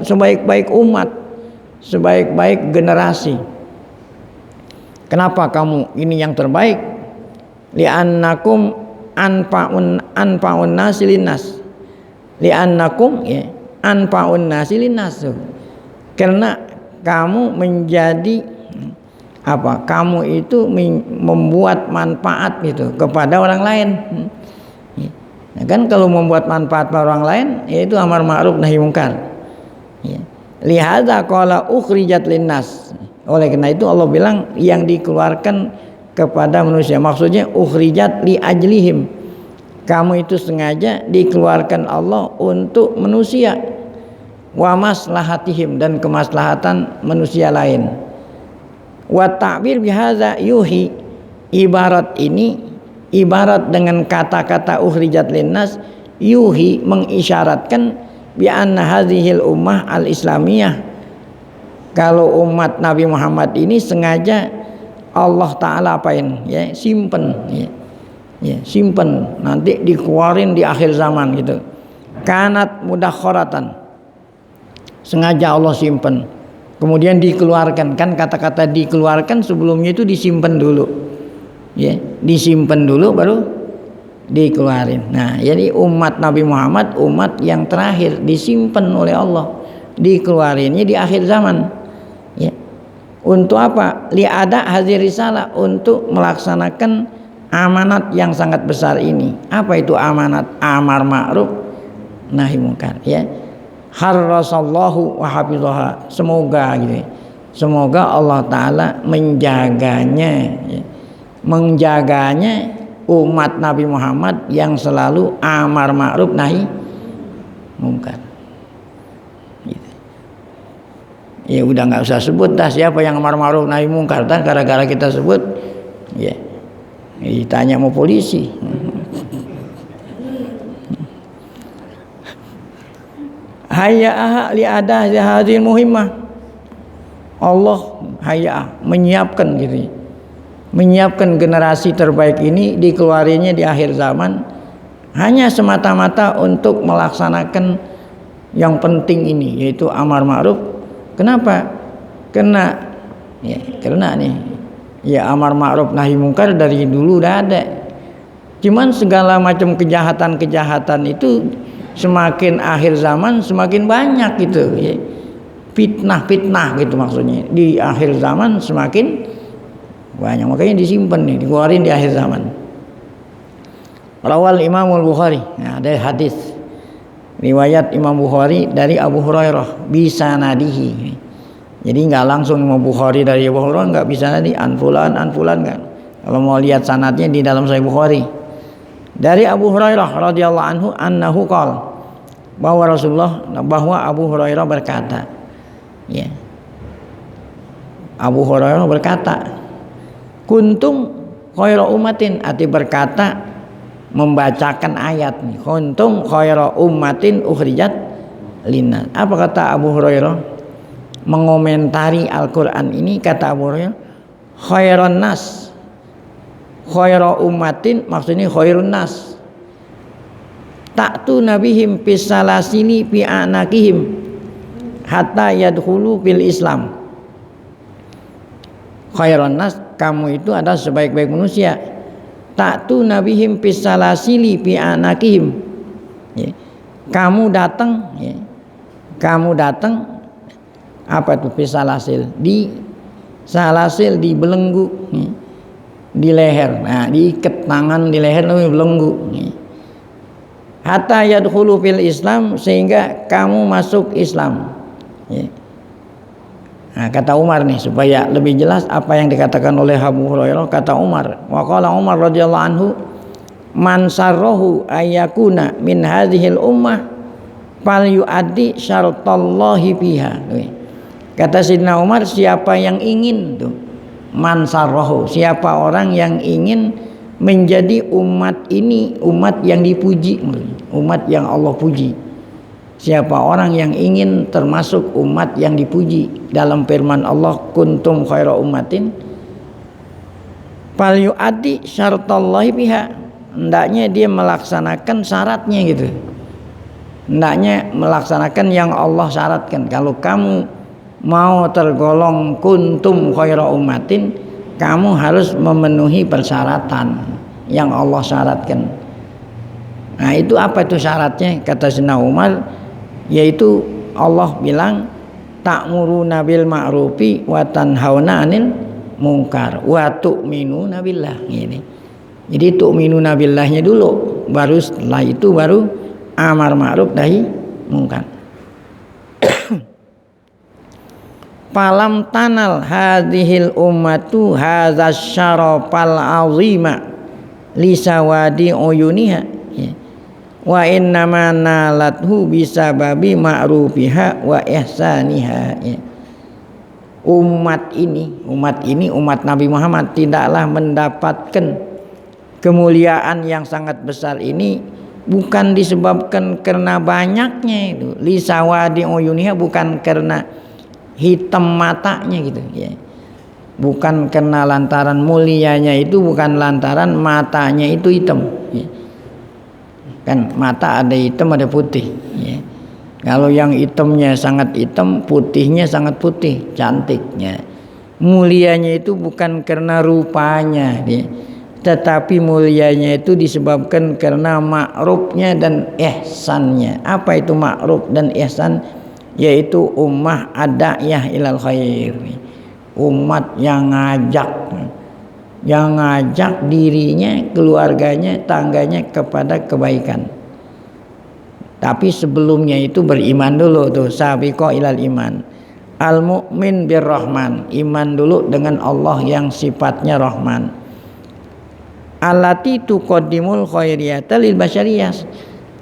sebaik-baik umat, sebaik-baik generasi. Kenapa kamu ini yang terbaik? Li'annakum anfa'un nasi linnas. Li'annakum ya anfa'un nasi linnas. Karena kamu menjadi apa? Kamu itu membuat manfaat gitu kepada orang lain. Nah, kan kalau membuat manfaat pada orang lain, yaitu amar ma'ruf nahi mungkar. Ya. Lihadza qala ukhrijat linnas. Oleh karena itu Allah bilang yang dikeluarkan kepada manusia, maksudnya ukhrijat li ajlihim, kamu itu sengaja dikeluarkan Allah untuk manusia, wa maslahatihim, dan kemaslahatan manusia lain. Wa ta'bir bihadza yuhi, ibarat ini, ibarat dengan kata-kata ukhrijat linnas, yuhi mengisyaratkan bi anna hadhil ummah al-islamiyah, kalau umat Nabi Muhammad ini sengaja Allah Ta'ala apain ya, simpen ya. Ya, simpen, nanti dikeluarin di akhir zaman gitu. Kanat mudakhoratan, sengaja Allah simpen, kemudian dikeluarkan. Kan kata-kata dikeluarkan sebelumnya itu disimpan dulu ya, disimpan dulu baru dikeluarin. Nah, jadi umat Nabi Muhammad umat yang terakhir, disimpan oleh Allah, dikeluarinnya di akhir zaman ya. Untuk apa? Li'ada hadhir risalah, untuk melaksanakan amanat yang sangat besar ini. Apa itu amanat? Amar ma'ruf nahi mungkar ya. Harrasallahu wa hafizaha, semoga gitu ya. Semoga Allah Ta'ala menjaganya ya. Menjaganya umat Nabi Muhammad yang selalu amar ma'ruf nahi mungkar. Ya udah nggak usah sebut dah siapa yang amar ma'ruf nahi mungkar, dah gara-gara kita sebut ya ditanya mau polisi. Hayya li ada hadhil muhimmah, Allah hayya menyiapkan gitu, menyiapkan generasi terbaik ini, dikeluarinya di akhir zaman hanya semata-mata untuk melaksanakan yang penting ini, yaitu amar ma'ruf. Kenapa? Karena nih ya amar ma'ruf nahi mungkar dari dulu udah ada. Cuman segala macam kejahatan-kejahatan itu semakin akhir zaman semakin banyak gitu ya. Fitnah-fitnah gitu maksudnya. Di akhir zaman semakin banyak, makanya disimpan nih, dikeluarin di akhir zaman. Rawal Imam Al-Bukhari. Nah, ada hadis riwayat Imam Bukhari dari Abu Hurairah bisa nadihi. Jadi nggak langsung Imam Bukhari dari Abu Hurairah, nggak bisa nadi anfulan kan. Kalau mau lihat sanadnya di dalam Sahih Bukhari. Dari Abu Hurairah radhiyallahu anhu annahu qala, bahwa Abu Hurairah berkata, ya. Abu Hurairah berkata, kuntum khairu ummatin, arti berkata membacakan ayat nih, kuntum khairu ummatin ukhrijat linnas. Apa kata Abu Hurairah mengomentari Al-Qur'an ini? Kata Abu Hurairah, khairun nas, khairu ummatin maksudnya khairun nas, ta'tu nabihim pisalasili fi anakihim hatta yadkhulu fil Islam. Khairun nas, kamu itu adalah sebaik-baik manusia. Ta'tu nabihim pisalasili fi anakihim, ya. Kamu datang Apa itu fisalasil? Di salasil, di belenggu nih, di leher. Nah, diikat tangan di leher namanya belenggu nih. Hatta yadkhulu fil Islam, sehingga kamu masuk Islam. Ya. Nah, kata Umar nih supaya lebih jelas apa yang dikatakan oleh Abu Hurairah, kata Umar, wa qala Umar radhiyallahu anhu, man sarrahu ayyakuna min hadhil ummah fal yu'addi syartallahi biha. Kata Sayyidina Umar, siapa yang ingin tuh, man sarrahu, siapa orang yang ingin menjadi umat ini umat yang dipuji, umat yang Allah puji. Siapa orang yang ingin termasuk umat yang dipuji dalam firman Allah, kuntum khaira ummatin fal yu'addi syartallahi biha, hendaknya dia melaksanakan syaratnya gitu. Hendaknya melaksanakan yang Allah syaratkan. Kalau kamu mau tergolong kuntum khaira ummatin, kamu harus memenuhi persyaratan yang Allah syaratkan. Nah, itu apa itu syaratnya? Kata Sayyidina Umar, yaitu Allah bilang ta'muruna bil ma'rufi wa tanhauna 'anil munkar wa tu'minuna billah. Ini. Jadi tu'minuna billahnya dulu, baru setelah itu baru amar ma'ruf nahi munkar. Falam tanal hadhil ummatu hadzal syarafal azima li sawadi uyuniha. Wa innama nalathu bisababi ma'rufiha wa ihsaniha. Umat ini umat Nabi Muhammad tidaklah mendapatkan kemuliaan yang sangat besar ini bukan disebabkan karena banyaknya itu, li sawadi uyuniha, bukan karena hitam matanya gitu ya. Bukan karena lantaran mulianya itu, bukan lantaran matanya itu hitam ya. Kan mata ada hitam ada putih ya. Kalau yang hitamnya sangat hitam, putihnya sangat putih, cantiknya. Mulianya itu bukan karena rupanya ya, tetapi mulianya itu disebabkan karena ma'rufnya dan ihsannya. Apa itu ma'ruf dan ihsan? Yaitu ummah ada'iyah ilal khair, umat yang ngajak dirinya, keluarganya, tangganya kepada kebaikan. Tapi sebelumnya itu beriman dulu tuh, sabiqo ilal iman. Al mu'min birrahman, iman dulu dengan Allah yang sifatnya rahman. Allati tuqaddimul khairiyata lil basyariyah.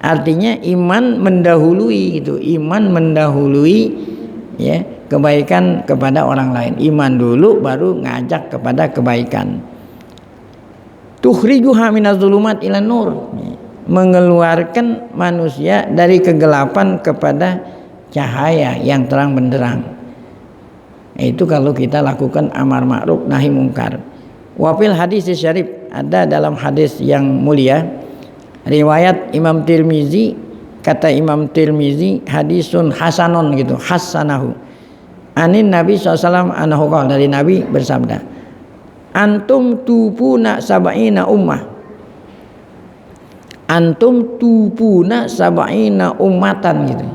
Artinya iman mendahului gitu, iman mendahului ya kebaikan kepada orang lain. Iman dulu baru ngajak kepada kebaikan. Tukhrijuha minadz-dzulumat ilan nur, mengeluarkan manusia dari kegelapan kepada cahaya yang terang benderang. Itu kalau kita lakukan amar ma'ruf nahi mungkar. Wa fil hadis syarif, ada dalam hadis yang mulia riwayat Imam Tirmizi, kata Imam Tirmizi hadisun hasanun gitu, hasanahu anin Nabi SAW anahu qala, dari Nabi bersabda, antum tupuna sab'ina ummah, antum tupuna sab'ina ummatan gitu.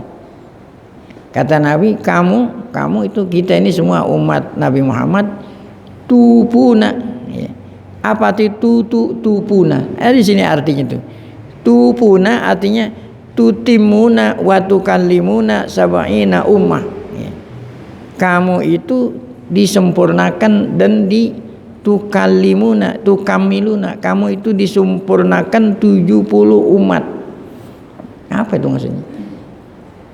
Kata Nabi, kamu itu, kita ini semua umat Nabi Muhammad, tupuna ya. Apa itu tupuna? Di sini artinya itu. Tupuna artinya tutimuna wa tukallimuna sab'ina ummah ya. Kamu itu disempurnakan dan tukallimuna, tukamiluna, kamu itu disempurnakan 70 umat. Apa itu maksudnya?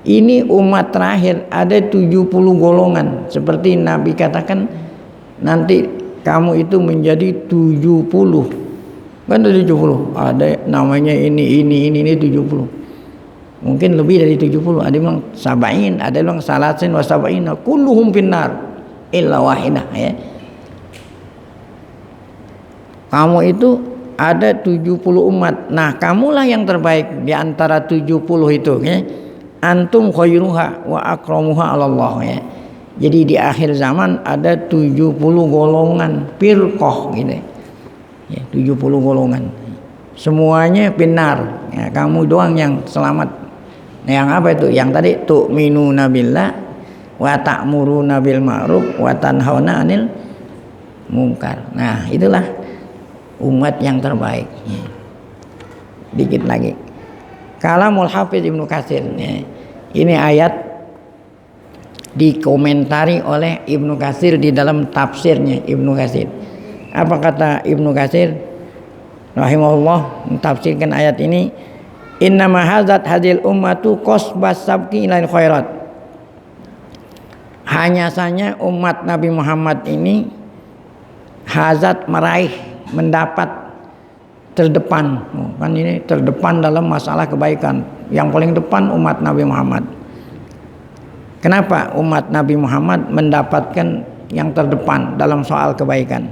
Ini umat terakhir, ada 70 golongan. Seperti Nabi katakan, nanti kamu itu menjadi 70. Kan ada 70, ada namanya ini 70. Mungkin lebih dari 70, ada yang sab'in, ada yang salasin wa sab'ina, kulluhum finnar illa wahidah ya. Kamu itu ada 70 umat. Nah, kamulah yang terbaik di antara 70 itu ya. Antum khairuha wa akramuha 'ala Allah ya. Jadi di akhir zaman ada 70 golongan firqah gitu. Ya, 70 golongan. Semuanya benar. Ya, kamu doang yang selamat. Nah, yang apa itu? Yang tadi tu'minuna billah wa ta'muruna bil ma'ruf wa tanhauna 'anil munkar. Nah, itulah umat yang terbaik. Dikit lagi. Kalamul Hafiz Ibnu Katsir. Ini ayat dikomentari oleh Ibnu Katsir di dalam tafsirnya Ibnu Katsir. Apa kata Ibnu Katsir rahimahullah mentafsirkan ayat ini? Innama hazat hadil ummatu qasbas sabqi ilal khairat. Hanya saja umat Nabi Muhammad ini hazat meraih, mendapat terdepan. Kan ini terdepan dalam masalah kebaikan. Yang paling depan umat Nabi Muhammad. Kenapa umat Nabi Muhammad mendapatkan yang terdepan dalam soal kebaikan?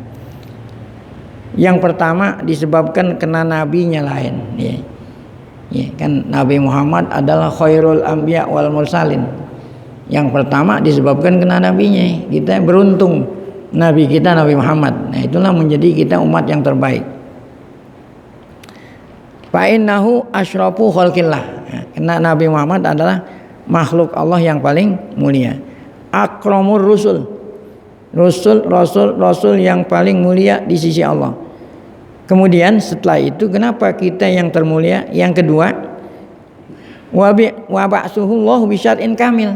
Yang pertama disebabkan kena nabinya lain. Ya, kan Nabi Muhammad adalah khairul anbiya wal mursalin. Yang pertama disebabkan kena nabinya. Kita beruntung nabi kita Nabi Muhammad. Nah, itulah menjadi kita umat yang terbaik. Fa innahu asyrafu khalqillah. Karena Nabi Muhammad adalah makhluk Allah yang paling mulia. Akramur rusul. Rasul yang paling mulia di sisi Allah. Kemudian setelah itu kenapa kita yang termulia? Yang kedua, wa ba'suhullahu bisyar'in kamil.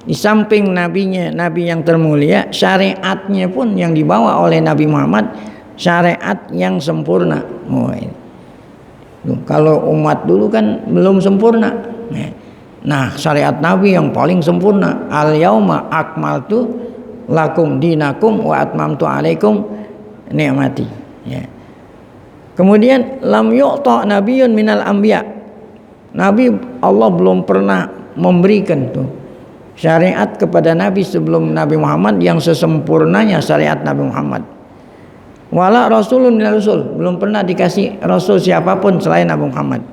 Di samping nabinya, nabi yang termulia, syariatnya pun yang dibawa oleh Nabi Muhammad syariat yang sempurna. Kalau umat dulu kan belum sempurna. Nah, syariat Nabi yang paling sempurna. Al yauma akmaltu lakum dinakum wa atmamtu alaikum ni'mati. Ya. Kemudian lam yu'ta nabiyyun minal anbiya. Nabi Allah belum pernah memberikan tuh syariat kepada nabi sebelum Nabi Muhammad yang sesempurnanya syariat Nabi Muhammad. Wala rasulun minal rasul, belum pernah dikasih rasul siapapun selain Nabi Muhammad.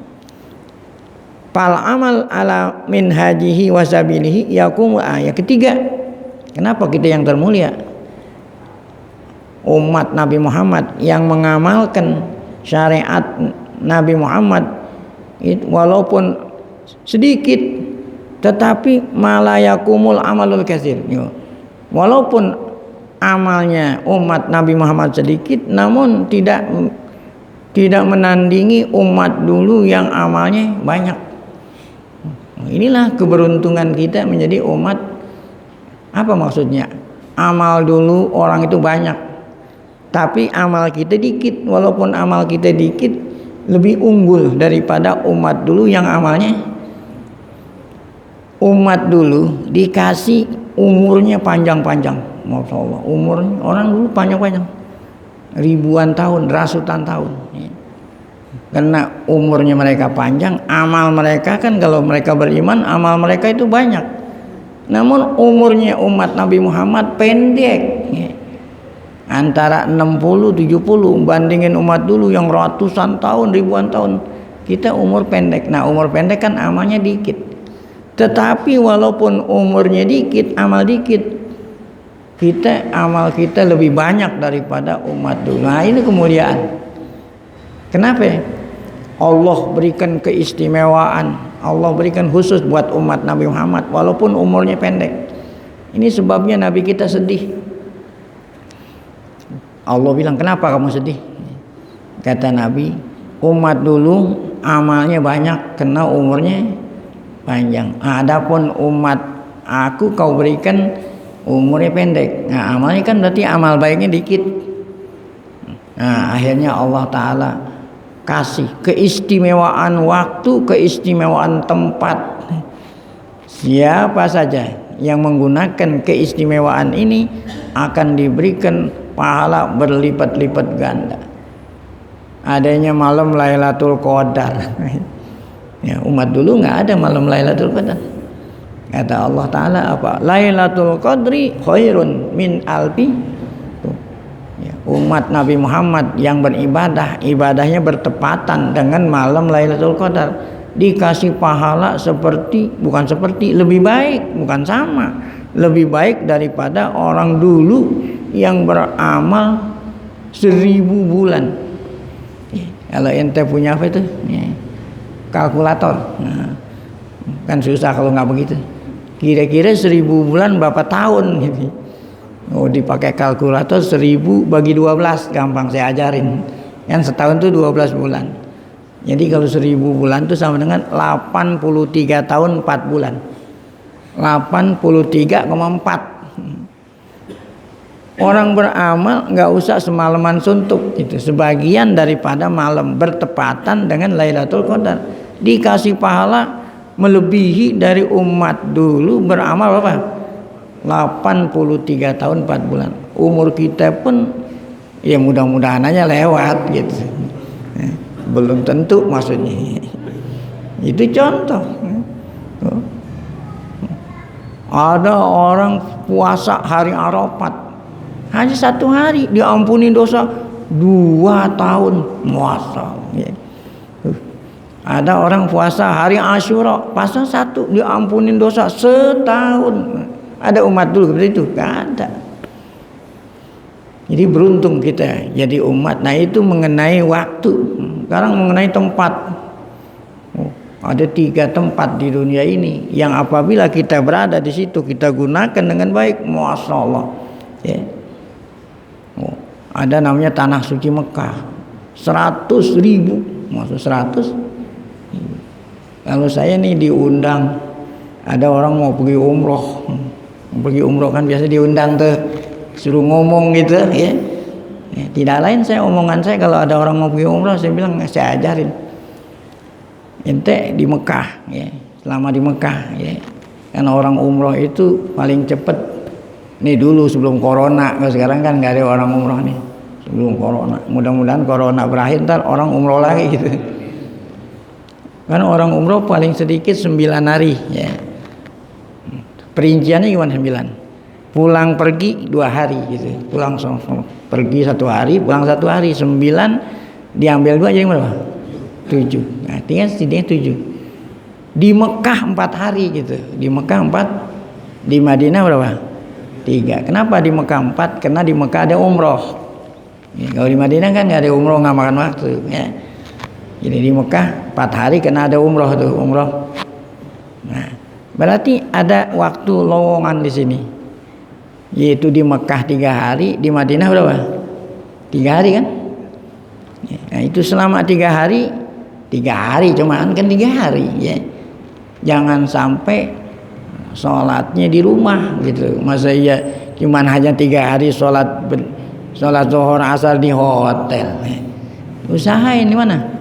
Fal amal ala minhajihi wa sabilihi yakum. Yang ketiga, kenapa kita yang termulia? Umat Nabi Muhammad yang mengamalkan syariat Nabi Muhammad walaupun sedikit, tetapi malayakumul amalul katsir. Walaupun amalnya umat Nabi Muhammad sedikit, namun tidak menandingi umat dulu yang amalnya banyak. Inilah keberuntungan kita menjadi umat. Apa maksudnya? Amal dulu orang itu banyak, tapi amal kita dikit. Walaupun amal kita dikit, lebih unggul daripada umat dulu yang amalnya. Umat dulu dikasih umurnya panjang-panjang. Masya Allah, umurnya orang dulu panjang-panjang, ribuan tahun, ratusan tahun. Karena umurnya mereka panjang, amal mereka kan kalau mereka beriman, amal mereka itu banyak. Namun umurnya umat Nabi Muhammad pendek, antara 60-70 bandingin umat dulu yang ratusan tahun, ribuan tahun. Kita umur pendek. Nah, umur pendek kan amalnya dikit. Tetapi walaupun umurnya dikit, amal dikit, amal kita lebih banyak daripada umat dulu. Nah, ini kemuliaan. Kenapa? Allah berikan keistimewaan, Allah berikan khusus buat umat Nabi Muhammad walaupun umurnya pendek. Ini sebabnya Nabi kita sedih. Allah bilang, kenapa kamu sedih? Kata Nabi, umat dulu amalnya banyak karena umurnya panjang. Adapun umat aku kau berikan umurnya pendek. Nah, amalnya kan berarti amal baiknya dikit. Nah, akhirnya Allah Ta'ala kasih keistimewaan waktu, keistimewaan tempat. Siapa saja yang menggunakan keistimewaan ini akan diberikan pahala berlipat-lipat ganda. Adanya malam Lailatul Qadar. Ya, umat dulu nggak ada malam Lailatul Qadar. Kata Allah Ta'ala apa? Lailatul Qadri khairun min alfi. Ya, umat Nabi Muhammad yang beribadah, ibadahnya bertepatan dengan malam Lailatul Qadar, dikasih pahala lebih baik, bukan sama, lebih baik daripada orang dulu yang beramal 1000 bulan. Ya, kalau ente punya apa itu? Ya, kalkulator. Nah, kan susah kalau nggak begitu. Kira-kira 1000 bulan berapa tahun gitu. Oh, dipakai kalkulator 1000 bagi 12 gampang saya ajarin. Kan setahun itu 12 bulan. Jadi kalau 1000 bulan itu sama dengan 83 tahun 4 bulan. 83,4. Orang beramal nggak usah semalaman suntuk gitu. Sebagian daripada malam bertepatan dengan Lailatul Qadar dikasih pahala melebihi dari umat dulu beramal berapa? 83 tahun 4 bulan. Umur kita pun ya mudah-mudahan aja lewat gitu. Belum tentu maksudnya. Itu contoh. Ada orang puasa hari Arafat hanya 1 hari diampuni dosa 2 tahun puasa. Ada orang puasa hari Asyura, puasa 1 diampunin dosa setahun. Ada umat dulu seperti itu? Gak ada. Jadi beruntung kita jadi umat. Nah itu mengenai waktu. Sekarang mengenai tempat. Ada 3 tempat di dunia ini yang apabila kita berada di situ kita gunakan dengan baik, masya Allah. Ya. Ada namanya tanah suci Mekah. 100.000, maksud 100. Kalau saya nih diundang, ada orang mau pergi umroh. Pergi umroh kan biasa diundang tuh, suruh ngomong gitu ya. Tidak lain omongan saya kalau ada orang mau pergi umroh saya bilang saya ajarin. Ente di Mekah ya, selama di Mekah ya. Karena orang umroh itu paling cepet. Nih dulu sebelum corona, kalau sekarang kan nggak ada orang umroh nih. Sebelum corona, mudah-mudahan corona berakhir ntar orang umroh lagi gitu. Karena orang umroh paling sedikit 9 hari ya. Perinciannya gimana 9? Pulang pergi 2 hari gitu. Pulang pergi 1 hari, pulang 1 hari. 9 diambil 2 jadi berapa? 7. Nah, tinggal setidaknya 7. Di Mekah 4 hari gitu. Di Mekah 4. Di Madinah berapa? 3. Kenapa di Mekah 4? Karena di Mekah ada umroh. Ya, kalau di Madinah kan nggak ada umroh, nggak makan waktu. Ya. Jadi di Mekah 4 hari karena ada umroh tuh, umroh. Nah, berarti ada waktu lowongan di sini. Yaitu di Mekah 3 hari, di Madinah berapa? 3 hari kan? Nah, itu selama 3 hari, 3 hari cuman kan 3 hari ya. Jangan sampai sholatnya di rumah gitu. Masa iya cuman hanya 3 hari sholat zuhur asar di hotel. Usahain di mana?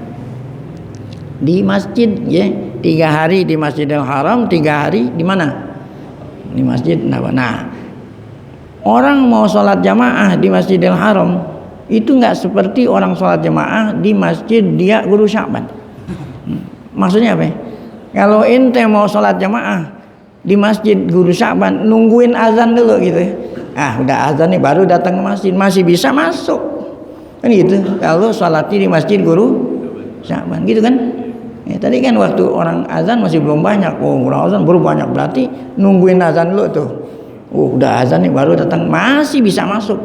Di masjid ya. 3 hari di Masjidil Haram, 3 hari di mana? Di Masjid Nabawi. Nah, orang mau sholat jamaah di Masjidil Haram itu nggak seperti orang sholat jamaah di Masjid dia Guru Sya'ban. Maksudnya apa? Kalau ente mau sholat jamaah di Masjid Guru Sya'ban nungguin azan dulu gitu. Udah azan nih baru datang ke masjid, masih bisa masuk kan gitu. Kalau sholatnya di Masjid Guru Sya'ban gitu kan. Ya, tadi kan waktu orang azan masih belum banyak. Orang azan baru banyak, berarti nungguin azan dulu tuh. Udah azan nih baru datang, masih bisa masuk.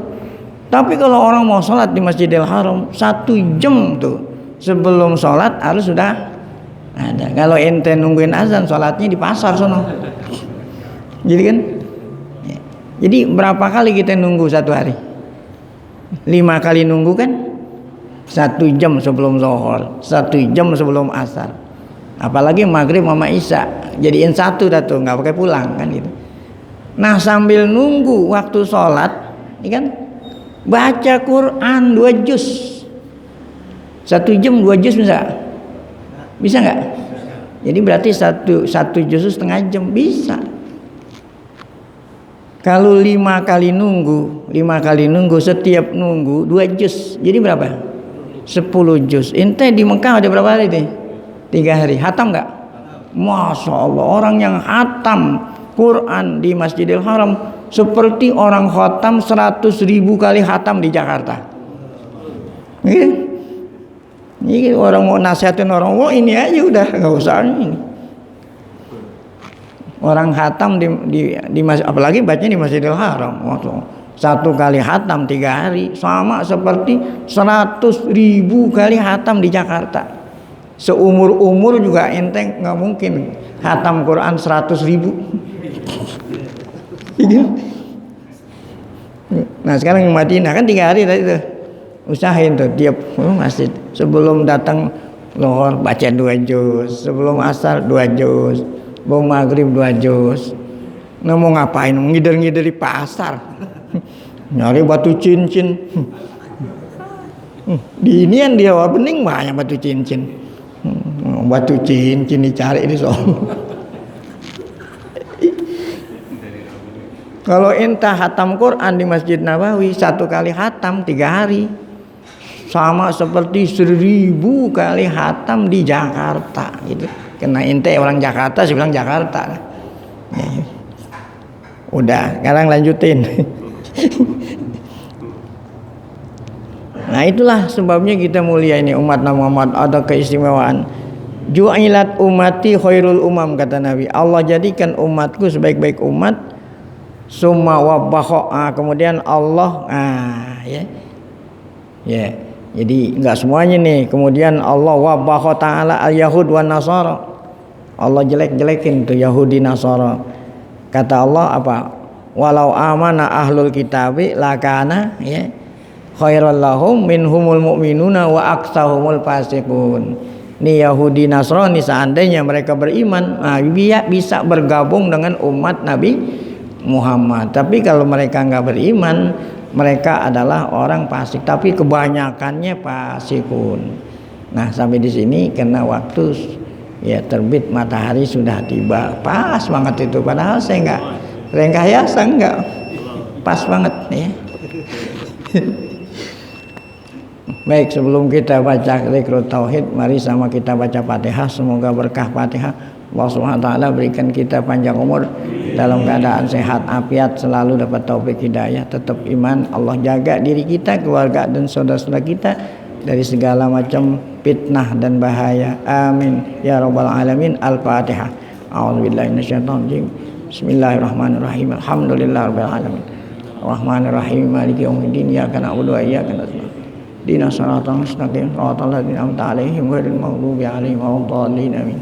Tapi kalau orang mau sholat di Masjidil Haram 1 jam tuh sebelum sholat harus sudah ada. Kalau ente nungguin azan, sholatnya di pasar sono. Jadi kan, ya. Jadi berapa kali kita nunggu 1 hari? 5 kali nunggu kan? 1 jam sebelum zuhur, 1 jam sebelum asar. Apalagi maghrib sama isya, jadiin 1 dah tuh, nggak pakai pulang kan gitu. Nah sambil nunggu waktu sholat, ini kan baca Quran 2 juz. 1 jam 2 juz bisa nggak? Jadi berarti satu juz setengah jam bisa. Kalau 5 kali nunggu setiap nunggu 2 juz, jadi berapa? 10 juz. Ente di Mekah ada berapa hari nih? 3 hari. Hatam nggak? Masya Allah, orang yang hatam Quran di Masjidil Haram seperti orang khatam 100.000 kali hatam di Jakarta. Ini orang mau nasihatin orang, ini aja udah nggak usah ini. Orang hatam di apalagi bacanya di Masjidil Haram. Waktu 1 kali hatam 3 hari sama seperti 100.000 kali hatam di Jakarta. Seumur-umur juga ente nggak mungkin hatam Quran 100.000. Nah sekarang di Madinah kan 3 hari tadi tuh, usahain tuh tiap masjid sebelum datang lohor baca 2 juz, sebelum asar 2 juz, mau maghrib 2 juz. Nah mau ngapain? Ngider-ngider di pasar, nyari batu cincin. Di inian dia bening banyak batu cincin. Batu cincin dicari di sono. Kalau entah hatam Quran di Masjid Nabawi 1 kali hatam 3 hari sama seperti 1000 kali hatam di Jakarta gitu. Kena ente orang Jakarta, saya bilang Jakarta. Udah, sekarang lanjutin. Nah itulah sebabnya kita mulia ini umat Nabi Muhammad, ada keistimewaan. Ju'ilat ummati khairul umam, kata Nabi. Allah jadikan umatku sebaik-baik umat. Summa wabbaho, kemudian Allah ya. Jadi enggak semuanya nih. Kemudian Allah wabbaho ta'ala al-yahud wa nasara. Allah jelek-jelekin tuh Yahudi Nasara. Kata Allah apa? Walau amana ahlul kitabi lakana ya khairal lahum minhumul mu'minuna wa aktsahumul fasiqun. Nih Yahudi Nasrani seandainya mereka beriman, bisa bergabung dengan umat Nabi Muhammad. Tapi kalau mereka nggak beriman, mereka adalah orang fasik. Tapi kebanyakannya fasikun. Nah sampai di sini karena waktu ya terbit matahari sudah tiba, pas banget itu. Padahal saya nggak rekayasa, nggak pas banget ya. Baik, sebelum kita baca Zikrut Tauhid, mari sama kita baca Fatihah. Semoga berkah Fatihah Allah Subhanahu wa taala berikan kita panjang umur dalam keadaan sehat afiat, selalu dapat taufik hidayah, tetap iman. Allah jaga diri kita, keluarga dan saudara-saudara kita dari segala macam fitnah dan bahaya. Amin ya rabbal alamin. Al-Fatihah. A'udzubillahi minasyaitonir rajim. Bismillahirrahmanirrahim. Alhamdulillahirabbil alamin. Arrahmanir rahim. Maliki yaumiddin. Iyyaka na'budu wa iyyaka nasta'in. Ihdinas siratal mustaqim. Shiratal ladzina an'amta 'alaihim ghairil maghdubi 'alaihim waladdallin. Amin.